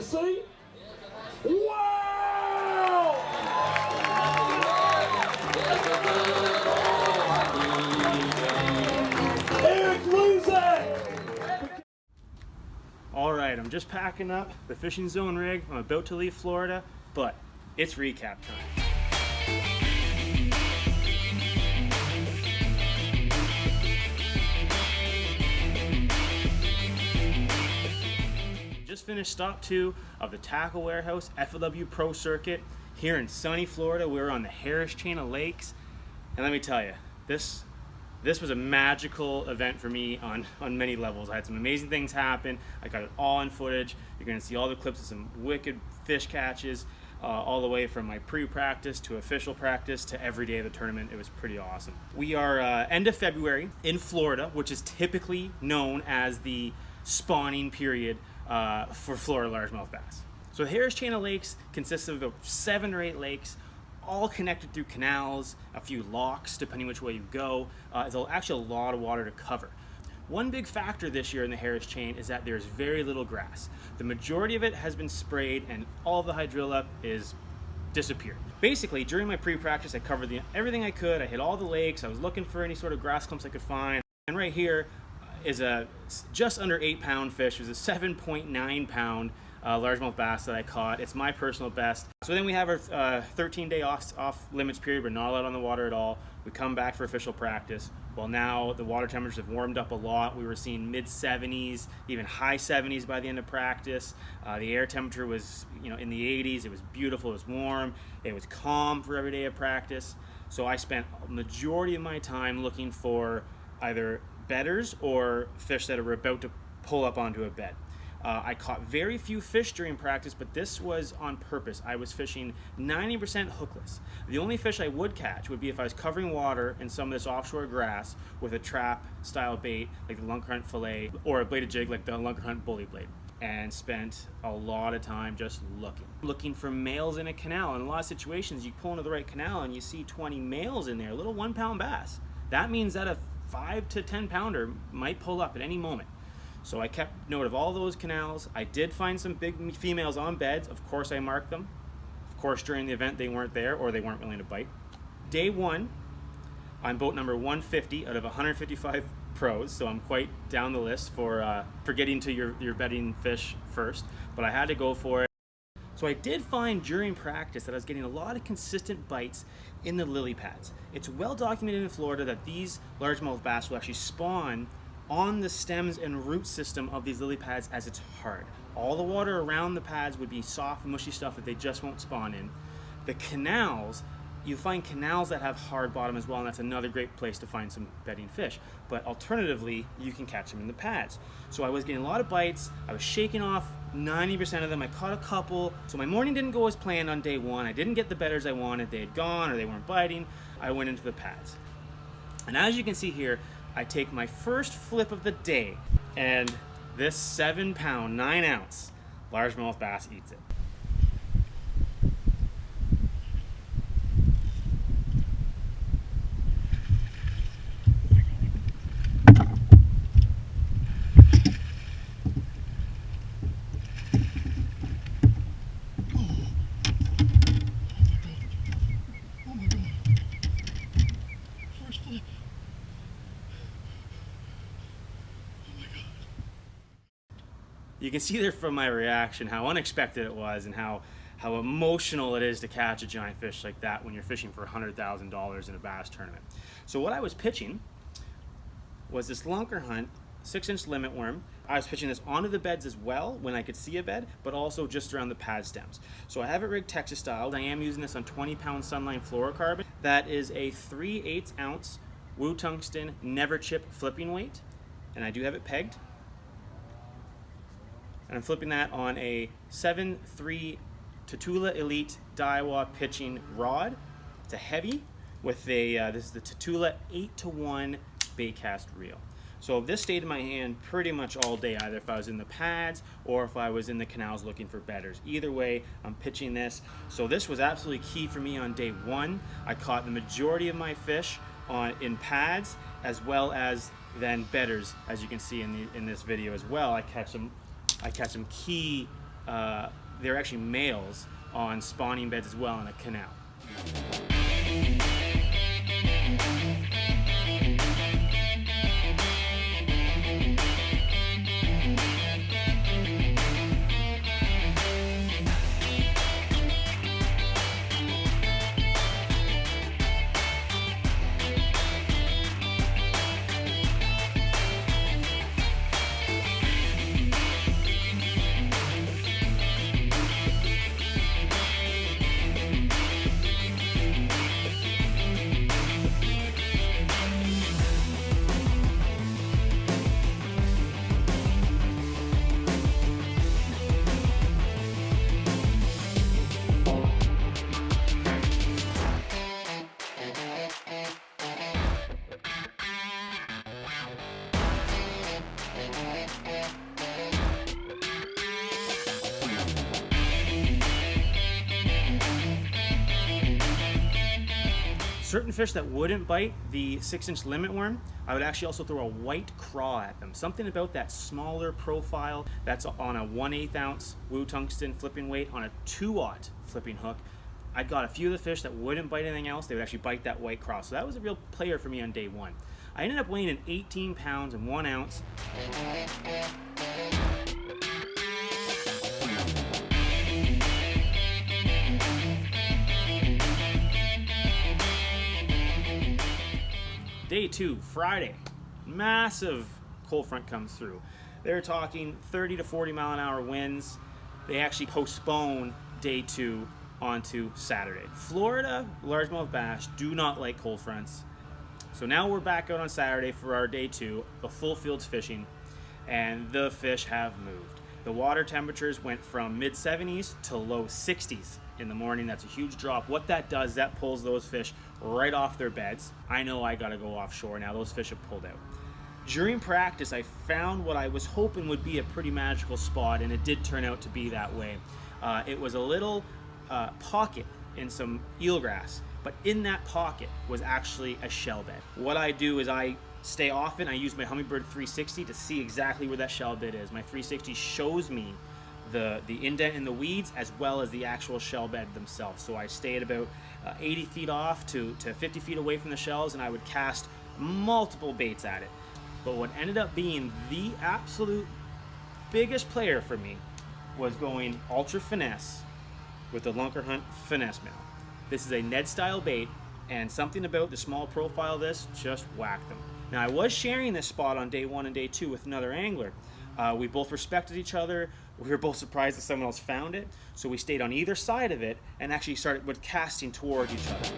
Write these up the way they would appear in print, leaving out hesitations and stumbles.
see? Wow! Eric Luzak! All right, I'm just packing up the fishing zone rig. I'm about to leave Florida, but it's recap time. Just finished stop 2 of the Tackle Warehouse FLW Pro Circuit here in sunny Florida. We're on the Harris chain of lakes, and let me tell you, this was a magical event for me on many levels. I had some amazing things happen. I got it all in footage. You're going to see all the clips of some wicked fish catches, all the way from my pre-practice to official practice to every day of the tournament. It was pretty awesome. We are end of February in Florida, which is typically known as the spawning period for Florida largemouth bass. So the Harris chain of lakes consists of about 7 or 8 lakes, all connected through canals, a few locks depending which way you go. There's actually a lot of water to cover. One big factor this year in the Harris chain is that there's very little grass. The majority of it has been sprayed and all of the hydrilla is disappeared. Basically, during my pre-practice, I covered everything I could. I hit all the lakes. I was looking for any sort of grass clumps I could find. And right here is a just under 8-pound fish. It was a 7.9-pound largemouth bass that I caught. It's my personal best. So then we have our 13-day off limits period. We're not allowed on the water at all. We come back for official practice. Well, now the water temperatures have warmed up a lot. We were seeing mid-70s, even high 70s by the end of practice. The air temperature was, in the 80s. It was beautiful. It was warm. It was calm for every day of practice. So I spent a majority of my time looking for either bedders or fish that are about to pull up onto a bed. I caught very few fish during practice, but this was on purpose. I was fishing 90% hookless. The only fish I would catch would be if I was covering water in some of this offshore grass with a trap style bait like the Lunker fillet or a bladed jig like the Lunker bully blade, and spent a lot of time just looking for males in a canal. In a lot of situations, you pull into the right canal and you see 20 males in there, little 1-pound bass. That means that a 5 to 10 pounder might pull up at any moment. So I kept note of all those canals. I did find some big females on beds. Of course I marked them. Of course during the event they weren't there or they weren't willing to bite. Day 1, I'm boat number 150 out of 155 pros, so I'm quite down the list for getting to your bedding fish first, but I had to go for it. So I did find during practice that I was getting a lot of consistent bites in the lily pads. It's well documented in Florida that these largemouth bass will actually spawn on the stems and root system of these lily pads as it's hard. All the water around the pads would be soft, mushy stuff that they just won't spawn in. The canals, you find canals that have hard bottom as well, and that's another great place to find some bedding fish. But alternatively, you can catch them in the pads. So I was getting a lot of bites. I was shaking off 90% of them. I caught a couple. So my morning didn't go as planned on day 1. I didn't get the bedders I wanted. They had gone or they weren't biting. I went into the pads. And as you can see here, I take my first flip of the day, and this 7-pound, 9-ounce largemouth bass eats it. You can see there from my reaction how unexpected it was and how emotional it is to catch a giant fish like that when you're fishing for $100,000 in a bass tournament. So what I was pitching was this Lunker Hunt 6-inch limit worm. I was pitching this onto the beds as well when I could see a bed, but also just around the pad stems. So I have it rigged Texas style. I am using this on 20-pound Sunline fluorocarbon. That is a 3/8 ounce Wu Tungsten Never Chip flipping weight, and I do have it pegged. And I'm flipping that on a 7.3 Tatula Elite Daiwa pitching rod. It's a heavy with a, this is the Tatula 8-to-1 bait cast reel. So this stayed in my hand pretty much all day, either if I was in the pads or if I was in the canals looking for bedders. Either way, I'm pitching this. So this was absolutely key for me on day 1. I caught the majority of my fish in pads as well as then bedders, as you can see in this video as well. I catch some key they're actually males on spawning beds as well in a canal. Certain fish that wouldn't bite the 6-inch limit worm, I would actually also throw a white craw at them. Something about that smaller profile that's on a 1/8 ounce Woo tungsten flipping weight on a 2-aught flipping hook. I got a few of the fish that wouldn't bite anything else. They would actually bite that white craw. So that was a real player for me on day one. I ended up weighing in 18 pounds and 1 ounce. Day 2, Friday, massive cold front comes through. They're talking 30 to 40 mile an hour winds. They actually postpone day 2 onto Saturday. Florida largemouth bass do not like cold fronts. So now we're back out on Saturday for our day 2, the full fields fishing, and the fish have moved. The water temperatures went from mid 70s to low 60s in the morning. That's a huge drop. What that does, that pulls those fish right off their beds. I know I gotta go offshore now. Those fish have pulled out. During practice, I found what I was hoping would be a pretty magical spot, and it did turn out to be that way. It was a little pocket in some eelgrass, but in that pocket was actually a shell bed. What I do is I stay often. I use my Humminbird 360 to see exactly where that shell bed is. My 360 shows me the indent in the weeds as well as the actual shell bed themselves. So I stay at about 80 feet off to 50 feet away from the shells, and I would cast multiple baits at it. But what ended up being the absolute biggest player for me was going ultra finesse with the Lunker Hunt finesse minnow. This is a Ned style bait, and something about the small profile of this just whacked them. Now I was sharing this spot on day 1 and day 2 with another angler. We both respected each other. We were both surprised that someone else found it. So we stayed on either side of it and actually started with casting toward each other.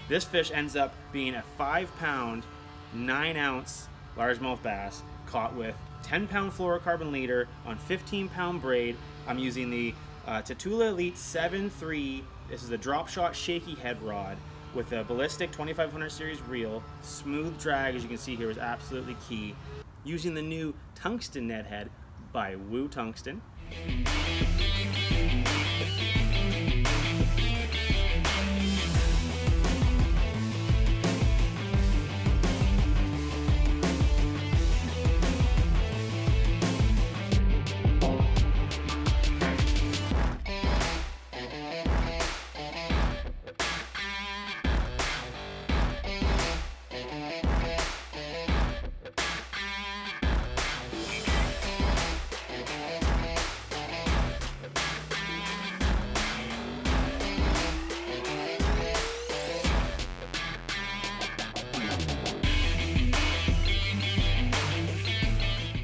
This fish ends up being a 5-pound, 9-ounce largemouth bass caught with 10-pound fluorocarbon leader on 15-pound braid. I'm using the Tatula Elite 7.3. This is a drop shot shaky head rod with a ballistic 2500 series reel. Smooth drag, as you can see here, is absolutely key. Using the new tungsten Ned head by Woo Tungsten.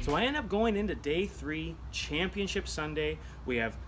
So I end up going into day 3, Championship Sunday. We have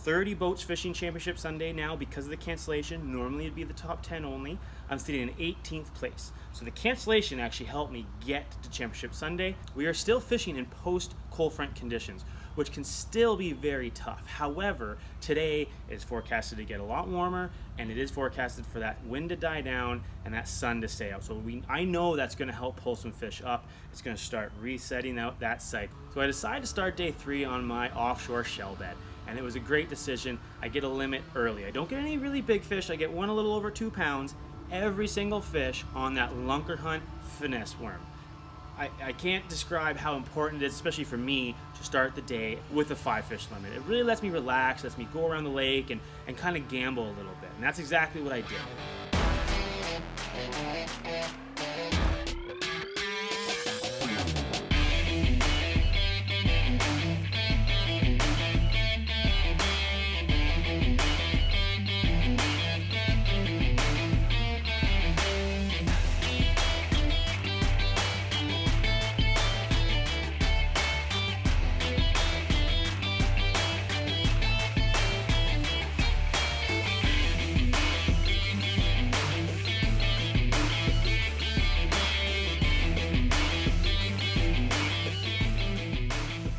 30 boats fishing championship Sunday now because of the cancellation. Normally it'd be the top 10 only. I'm sitting in 18th place. So the cancellation actually helped me get to championship Sunday. We are still fishing in post cold front conditions, which can still be very tough. However, today is forecasted to get a lot warmer, and it is forecasted for that wind to die down and that sun to stay out. So I know that's gonna help pull some fish up. It's gonna start resetting out that cycle. So I decided to start day 3 on my offshore shell bed, and it was a great decision. I get a limit early. I don't get any really big fish. I get one a little over 2 pounds, every single fish on that Lunker Hunt finesse worm. I can't describe how important it is, especially for me, to start the day with a 5 fish limit. It really lets me relax, lets me go around the lake and kind of gamble a little bit. And that's exactly what I did.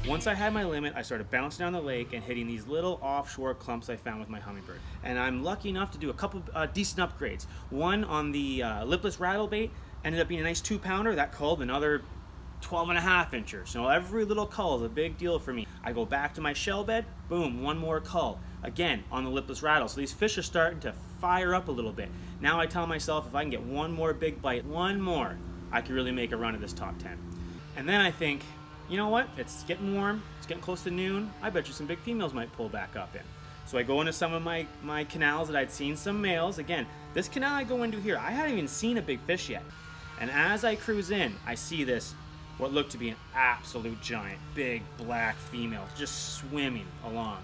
Once I had my limit, I started bouncing down the lake and hitting these little offshore clumps I found with my hummingbird. And I'm lucky enough to do a couple decent upgrades. One on the lipless rattle bait ended up being a nice 2-pounder. That culled another 12.5 inchers. So every little cull is a big deal for me. I go back to my shell bed, boom, one more cull. Again, on the lipless rattle. So these fish are starting to fire up a little bit. Now I tell myself if I can get one more big bite, one more, I can really make a run at this top 10. And then I think, you know what, it's getting warm, it's getting close to noon, I bet you some big females might pull back up in. So I go into some of my canals that I'd seen some males. Again, this canal I go into here, I hadn't even seen a big fish yet. And as I cruise in, I see this, what looked to be an absolute giant, big black female just swimming along.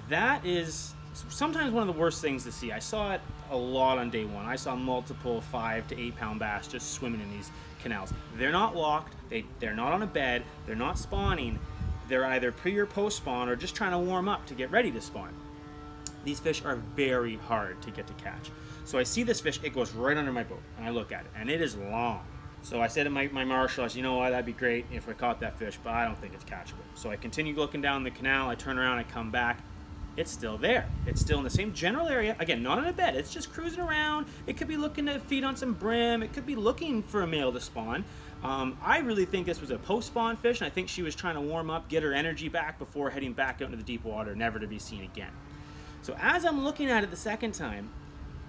That is sometimes one of the worst things to see. I saw it a lot on day 1. I saw multiple 5 to 8 pound bass just swimming in these canals. They're not locked, they're not on a bed, they're not spawning. They're either pre or post spawn or just trying to warm up to get ready to spawn. These fish are very hard to get to catch. So I see this fish, it goes right under my boat, and I look at it, and it is long. So I said to my marshal, I said, you know what, that'd be great if we caught that fish, but I don't think it's catchable. So I continue looking down the canal, I turn around, I come back, it's still there. It's still in the same general area. Again, not on a bed. It's just cruising around. It could be looking to feed on some brim. It could be looking for a male to spawn. I really think this was a post-spawn fish, and I think she was trying to warm up, get her energy back before heading back out into the deep water, never to be seen again. So as I'm looking at it the second time,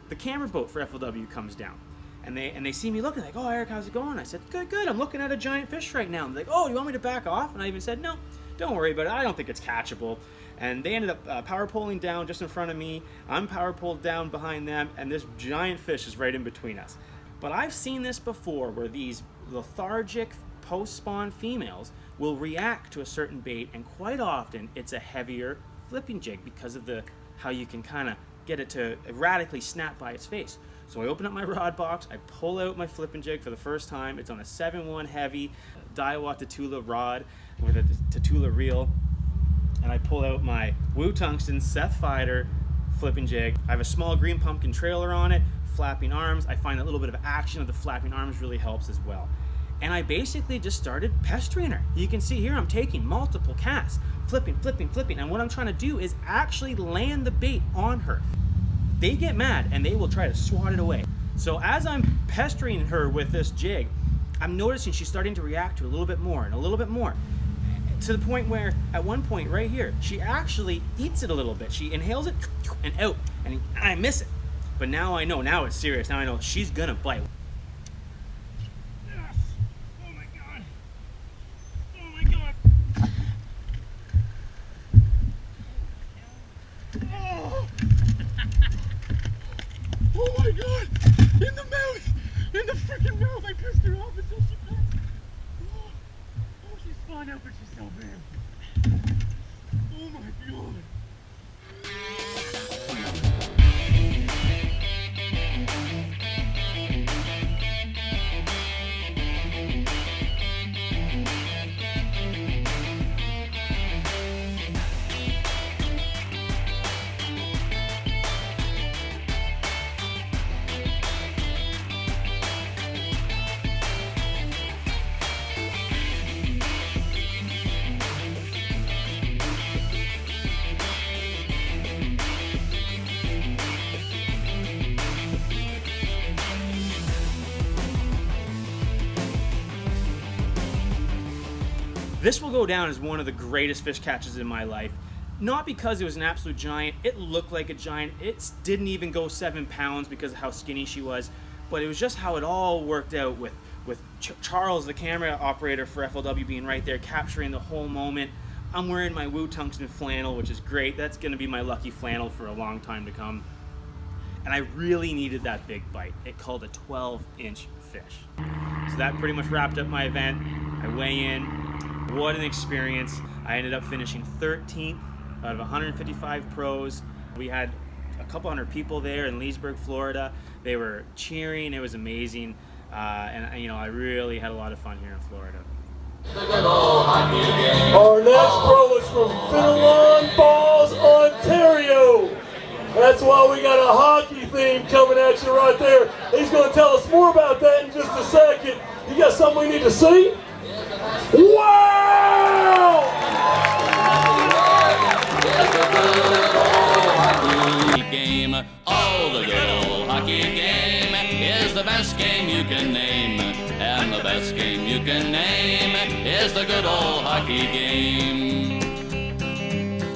the camera boat for FLW comes down. And they see me looking, like, oh, Eric, how's it going? I said, good. I'm looking at a giant fish right now. And they're like, oh, you want me to back off? And I even said, no, don't worry about it. I don't think it's catchable. And they ended up power poling down just in front of me. I'm power poled down behind them, and this giant fish is right in between us. But I've seen this before where these lethargic post-spawn females will react to a certain bait, and quite often it's a heavier flipping jig because of how you can kind of get it to erratically snap by its face. So I open up my rod box, I pull out my flipping jig for the first time. It's on a 7-1 heavy Daiwa Tatula rod with a Tatula reel. And I pull out my Woo Tungsten Seth Fider flipping jig. I have a small green pumpkin trailer on it, flapping arms. I find a little bit of action of the flapping arms really helps as well. And I basically just started pestering her. You can see here I'm taking multiple casts, flipping. And what I'm trying to do is actually land the bait on her. They get mad and they will try to swat it away. So as I'm pestering her with this jig, I'm noticing she's starting to react to it a little bit more and a little bit more. To the point where, at one point right here, she actually eats it a little bit. She inhales it and out, and I miss it. But now I know, now it's serious. Now I know she's gonna bite. Yes! Oh my God! Oh my God! Oh! Oh my God! In the mouth! In the freaking mouth! I pissed her off until she passed. Oh, she's spawned out, but she's so big. Oh my God! This will go down as one of the greatest fish catches in my life. Not because it was an absolute giant, it looked like a giant, it didn't even go 7 pounds because of how skinny she was, but it was just how it all worked out with Charles, the camera operator for FLW, being right there capturing the whole moment. I'm wearing my Woo Tungsten flannel, which is great. That's gonna be my lucky flannel for a long time to come. And I really needed that big bite. It called a 12-inch fish. So that pretty much wrapped up my event. I weigh in. What an experience. I ended up finishing 13th out of 155 pros. We had a couple hundred people there in Leesburg, Florida. They were cheering. It was amazing. And you know, I really had a lot of fun here in Florida. Our next pro is from Finland Falls, Ontario. That's why we got a hockey theme coming at you right there. He's going to tell us more about that in just a second. You got something we need to see? Wow! Game, oh, the good old hockey game is the best game you can name, and the best game you can name is the good old hockey game.